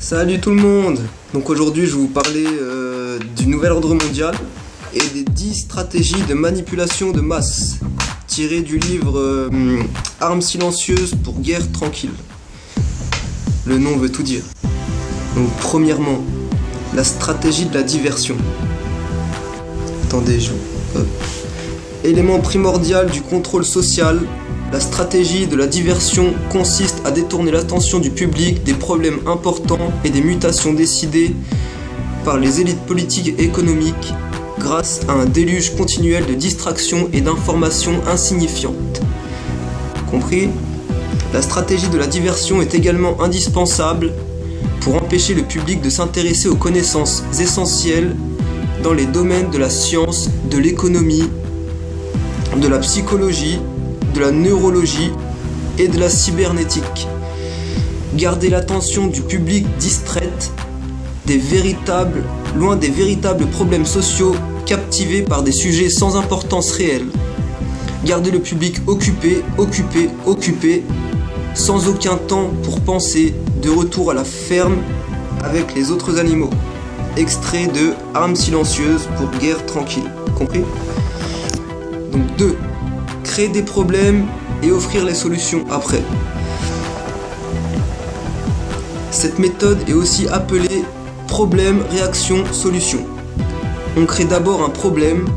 Salut tout le monde. Donc aujourd'hui je vais vous parler du nouvel ordre mondial et des 10 stratégies de manipulation de masse tirées du livre Armes silencieuses pour guerre tranquille. Le nom veut tout dire. Donc premièrement, la stratégie de la diversion. Attendez, élément primordial du contrôle social, la stratégie de la diversion consiste à détourner l'attention du public des problèmes importants et des mutations décidées par les élites politiques et économiques grâce à un déluge continuel de distractions et d'informations insignifiantes. Compris ? La stratégie de la diversion est également indispensable pour empêcher le public de s'intéresser aux connaissances essentielles dans les domaines de la science, de l'économie, de la psychologie, de la neurologie et de la cybernétique. Garder l'attention du public distraite loin des véritables problèmes sociaux captivés par des sujets sans importance réelle. Garder le public occupé, sans aucun temps pour penser, de retour à la ferme avec les autres animaux. Extrait de Armes silencieuses pour guerre tranquille. Compris ? Donc 2. Créer des problèmes et offrir les solutions après. Cette méthode est aussi appelée problème, réaction, solution. On crée d'abord un problème,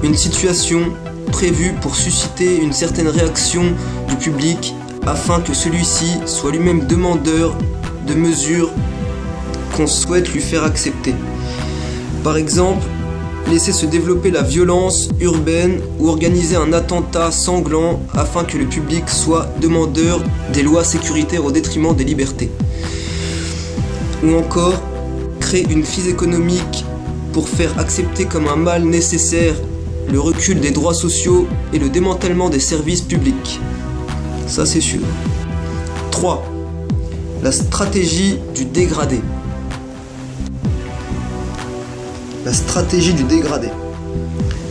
une situation prévue pour susciter une certaine réaction du public afin que celui-ci soit lui-même demandeur de mesures qu'on souhaite lui faire accepter. Par exemple, laisser se développer la violence urbaine ou organiser un attentat sanglant afin que le public soit demandeur des lois sécuritaires au détriment des libertés. Ou encore, créer une crise économique pour faire accepter comme un mal nécessaire le recul des droits sociaux et le démantèlement des services publics. Ça c'est sûr. 3. La stratégie du dégradé. La stratégie du dégradé.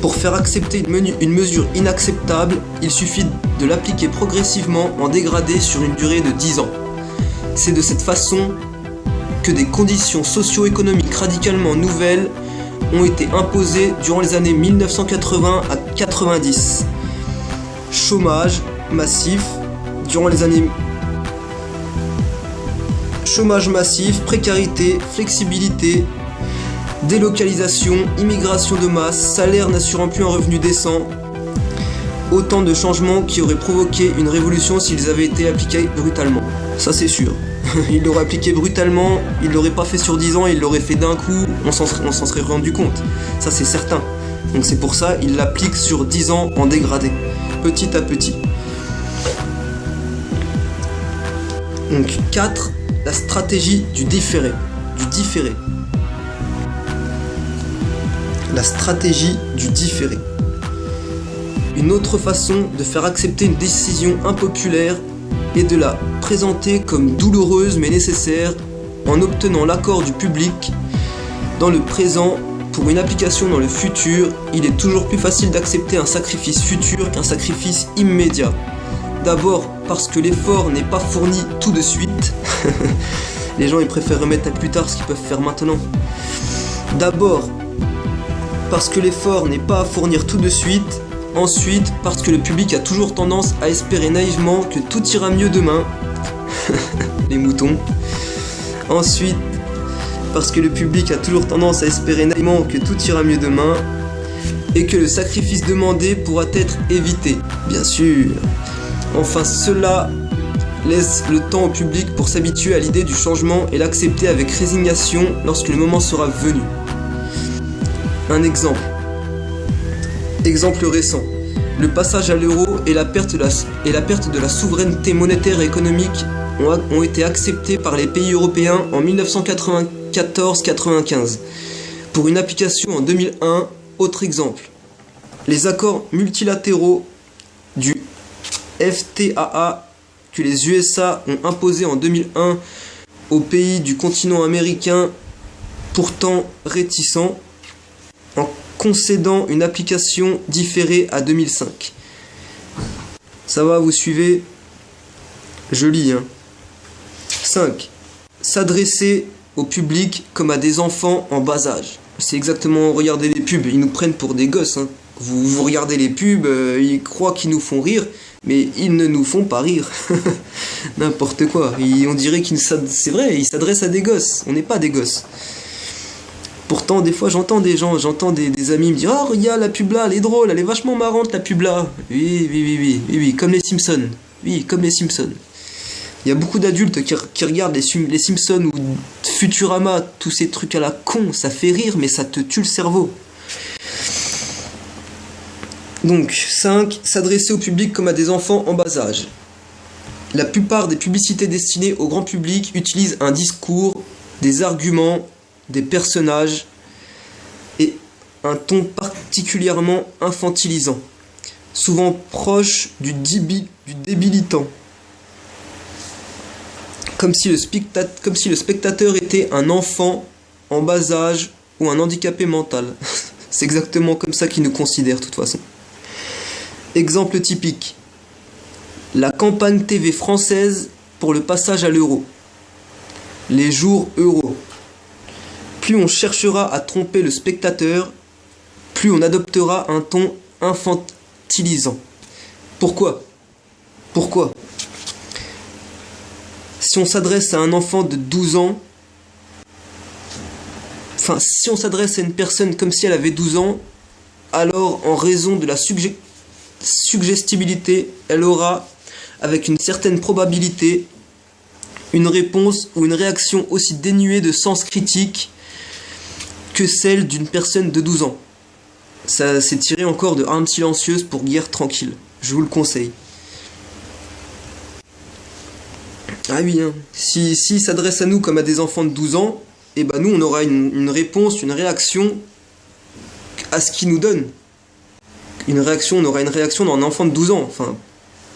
Pour faire accepter une mesure inacceptable, il suffit de l'appliquer progressivement en dégradé sur une durée de 10 ans. C'est de cette façon que des conditions socio-économiques radicalement nouvelles ont été imposées durant les années 1980 à 90. Chômage massif Chômage massif, précarité, flexibilité, délocalisation, immigration de masse, salaire n'assurant plus un revenu décent. Autant de changements qui auraient provoqué une révolution s'ils avaient été appliqués brutalement. Ça c'est sûr. Il l'aurait appliqué brutalement, il l'aurait pas fait sur 10 ans, il l'aurait fait d'un coup, on s'en serait rendu compte. Ça c'est certain. Donc c'est pour ça il l'applique sur 10 ans en dégradé, petit à petit. Donc 4. La stratégie du différé. La stratégie du différé. Une autre façon de faire accepter une décision impopulaire est de la présenter comme douloureuse mais nécessaire en obtenant l'accord du public dans le présent pour une application dans le futur. Il est toujours plus facile d'accepter un sacrifice futur qu'un sacrifice immédiat. D'abord parce que l'effort n'est pas fourni tout de suite. Les gens ils préfèrent remettre à plus tard ce qu'ils peuvent faire maintenant. D'abord parce que l'effort n'est pas à fournir tout de suite. Ensuite, parce que le public a toujours tendance à espérer naïvement que tout ira mieux demain. Les moutons. Ensuite, parce que le public a toujours tendance à espérer naïvement que tout ira mieux demain et que le sacrifice demandé pourra être évité, bien sûr. Enfin, cela laisse le temps au public pour s'habituer à l'idée du changement et l'accepter avec résignation lorsque le moment sera venu. Un exemple. Exemple récent. Le passage à l'euro et la perte de la souveraineté monétaire et économique ont été acceptés par les pays européens en 1994-95. Pour une application en 2001, autre exemple. Les accords multilatéraux du FTAA que les USA ont imposés en 2001 aux pays du continent américain pourtant réticents, en concédant une application différée à 2005. Ça va, vous suivez ? Je lis. 5. S'adresser au public comme à des enfants en bas âge. C'est exactement, regardez les pubs, ils nous prennent pour des gosses, hein. Vous regardez les pubs, ils croient qu'ils nous font rire, mais ils ne nous font pas rire. N'importe quoi. On dirait c'est vrai, ils s'adressent à des gosses. On n'est pas des gosses. Pourtant, des fois, j'entends des amis me dire: ah, regarde la pub là, elle est drôle, elle est vachement marrante la pub là. Oui, comme les Simpsons. Oui, comme les Simpsons. Il y a beaucoup d'adultes qui regardent les Simpsons ou Futurama, tous ces trucs à la con. Ça fait rire, mais ça te tue le cerveau. Donc, 5. S'adresser au public comme à des enfants en bas âge. La plupart des publicités destinées au grand public utilisent un discours, des arguments, des personnages et un ton particulièrement infantilisant, souvent proche du débilitant. Comme si le spectateur était un enfant en bas âge ou un handicapé mental. C'est exactement comme ça qu'ils nous considèrent de toute façon. Exemple typique. La campagne TV française pour le passage à l'euro. Les jours euros. Plus on cherchera à tromper le spectateur, plus on adoptera un ton infantilisant. Pourquoi ? Si on s'adresse à un enfant de 12 ans, si on s'adresse à une personne comme si elle avait 12 ans, alors en raison de la suggestibilité, elle aura, avec une certaine probabilité, une réponse ou une réaction aussi dénuée de sens critique que celle d'une personne de 12 ans. Ça s'est tiré encore de Armes silencieuses pour guerre tranquille. Je vous le conseille. Ah oui, hein. Si s'adresse à nous comme à des enfants de 12 ans, et ben nous on aura une réponse, une réaction à ce qu'il nous donne. On aura une réaction d'un enfant de 12 ans. Enfin,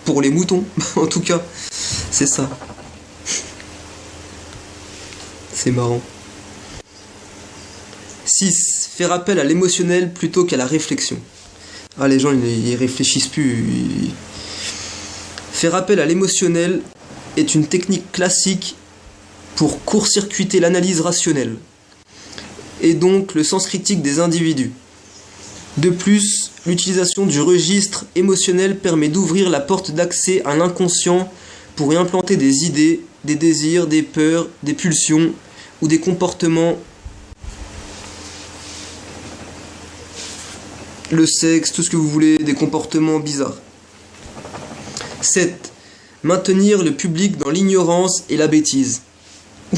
pour les moutons, en tout cas. C'est ça. C'est marrant. 6. Faire appel à l'émotionnel plutôt qu'à la réflexion. Ah, les gens, ils réfléchissent plus. Faire appel à l'émotionnel est une technique classique pour court-circuiter l'analyse rationnelle et donc le sens critique des individus. De plus, l'utilisation du registre émotionnel permet d'ouvrir la porte d'accès à l'inconscient pour y implanter des idées, des désirs, des peurs, des pulsions ou des comportements. Le sexe, tout ce que vous voulez, des comportements bizarres. 7. Maintenir le public dans l'ignorance et la bêtise.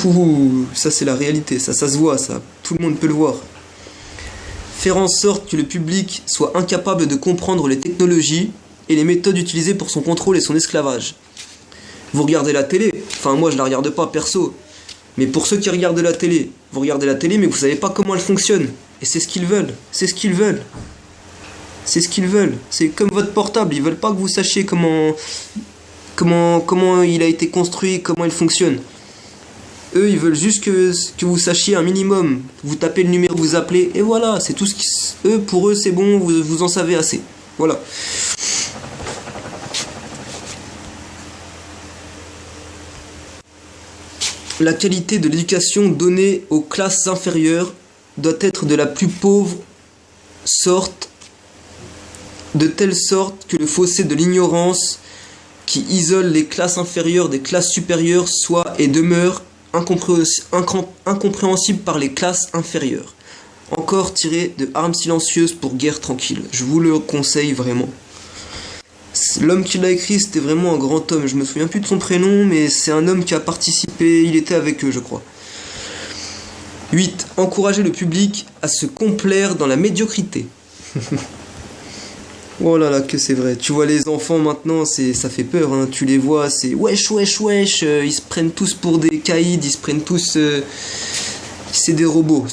Ouh, ça c'est la réalité, ça se voit, ça. Tout le monde peut le voir. Faire en sorte que le public soit incapable de comprendre les technologies et les méthodes utilisées pour son contrôle et son esclavage. Vous regardez la télé, enfin moi je la regarde pas perso, mais pour ceux qui regardent la télé, vous regardez la télé mais vous savez pas comment elle fonctionne. Et c'est ce qu'ils veulent, c'est ce qu'ils veulent. C'est ce qu'ils veulent. C'est comme votre portable, ils veulent pas que vous sachiez comment il a été construit, comment il fonctionne. Eux, ils veulent juste que vous sachiez un minimum. Vous tapez le numéro, vous appelez, et voilà, c'est tout ce qui... pour eux, c'est bon, vous en savez assez. Voilà. La qualité de l'éducation donnée aux classes inférieures doit être de la plus pauvre sorte, de telle sorte que le fossé de l'ignorance qui isole les classes inférieures des classes supérieures soit et demeure incompréhensible par les classes inférieures. Encore tiré de Armes silencieuses pour guerre tranquille. Je vous le conseille vraiment. L'homme qui l'a écrit, c'était vraiment un grand homme. Je me souviens plus de son prénom, mais c'est un homme qui a participé. Il était avec eux, je crois. 8. Encourager le public à se complaire dans la médiocrité. Oh là là, que c'est vrai. Tu vois les enfants maintenant, ça fait peur, hein. Tu les vois, c'est wesh. Ils se prennent tous pour des caïds, ils se prennent tous... c'est des robots.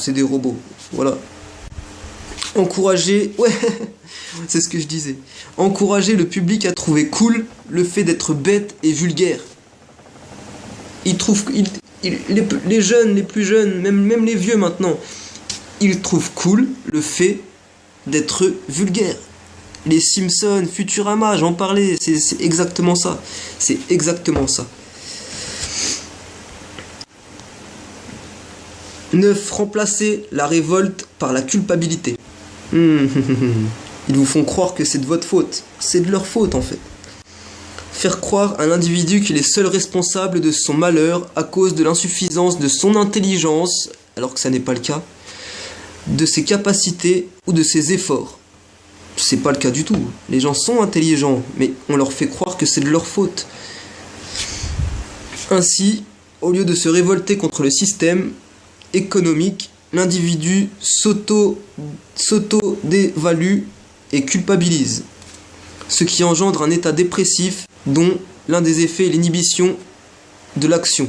Voilà. Encourager... Ouais, c'est ce que je disais. Encourager le public à trouver cool le fait d'être bête et vulgaire. Ils trouvent... les jeunes, les plus jeunes, même les vieux maintenant, ils trouvent cool le fait d'être vulgaire. Les Simpsons, Futurama, j'en parlais, c'est exactement ça. C'est exactement ça. 9. Remplacer la révolte par la culpabilité. Ils vous font croire que c'est de votre faute. C'est de leur faute en fait. Faire croire à l'individu qu'il est seul responsable de son malheur à cause de l'insuffisance de son intelligence, alors que ça n'est pas le cas, de ses capacités ou de ses efforts. C'est pas le cas du tout. Les gens sont intelligents, mais on leur fait croire que c'est de leur faute. Ainsi, au lieu de se révolter contre le système économique, l'individu s'auto-dévalue et culpabilise, ce qui engendre un état dépressif dont l'un des effets est l'inhibition de l'action.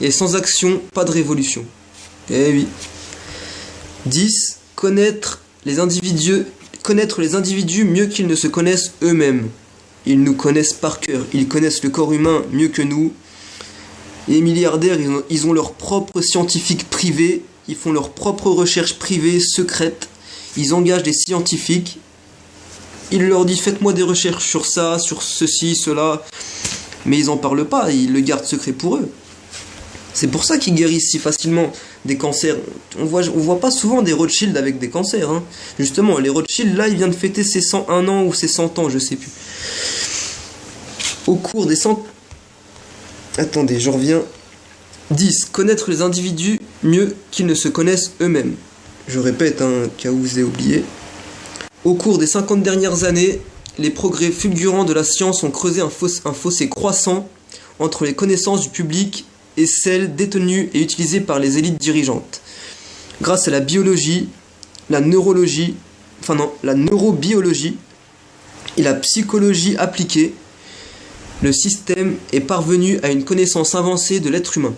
Et sans action, pas de révolution. Eh oui. 10. Connaître les individus mieux qu'ils ne se connaissent eux-mêmes. Ils nous connaissent par cœur, ils connaissent le corps humain mieux que nous. Les milliardaires, ils ont leurs propres scientifiques privés, ils font leurs propres recherches privées, secrètes, ils engagent des scientifiques, ils leur disent faites-moi des recherches sur ça, sur ceci, cela, mais ils n'en parlent pas, ils le gardent secret pour eux. C'est pour ça qu'ils guérissent si facilement des cancers. On voit pas souvent des Rothschild avec des cancers. Hein. Justement, les Rothschild, là, ils viennent de fêter ses 101 ans ou ses 100 ans, je sais plus. Au cours des 100... Attendez, je reviens. 10. Connaître les individus mieux qu'ils ne se connaissent eux-mêmes. Je répète, cas où vous avez oublié. Au cours des 50 dernières années, les progrès fulgurants de la science ont creusé un fossé croissant entre les connaissances du public et celles détenues et utilisées par les élites dirigeantes. Grâce à la biologie, la neurobiologie et la psychologie appliquée, le système est parvenu à une connaissance avancée de l'être humain.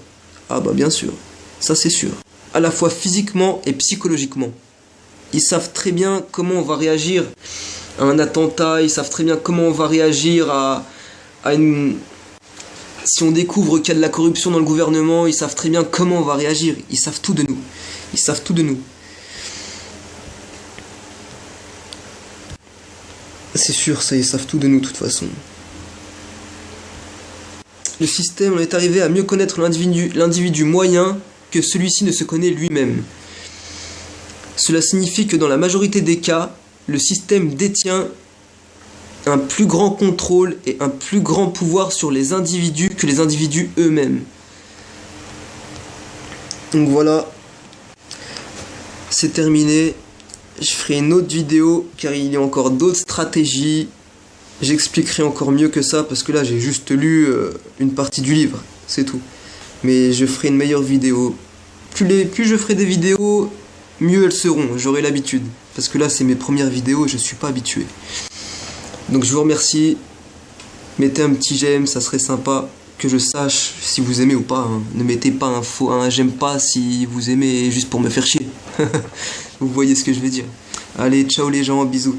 Ah bah bien sûr, ça c'est sûr. À la fois physiquement et psychologiquement. Ils savent très bien comment on va réagir à un attentat, ils savent très bien comment on va réagir à une... Si on découvre qu'il y a de la corruption dans le gouvernement, ils savent très bien comment on va réagir. Ils savent tout de nous. Ils savent tout de nous. C'est sûr, ça, ils savent tout de nous de toute façon. Le système, on est arrivé à mieux connaître l'individu moyen que celui-ci ne se connaît lui-même. Cela signifie que dans la majorité des cas, le système détient un plus grand contrôle et un plus grand pouvoir sur les individus que les individus eux-mêmes. Donc voilà, c'est terminé. Je ferai une autre vidéo car il y a encore d'autres stratégies. J'expliquerai encore mieux que ça parce que là j'ai juste lu une partie du livre, c'est tout. Mais je ferai une meilleure vidéo. Plus je ferai des vidéos, mieux elles seront, j'aurai l'habitude. Parce que là c'est mes premières vidéos et je ne suis pas habitué. Donc je vous remercie, mettez un petit j'aime, ça serait sympa que je sache si vous aimez ou pas. Hein. Ne mettez pas un j'aime pas si vous aimez juste pour me faire chier. Vous voyez ce que je veux dire. Allez, ciao les gens, bisous.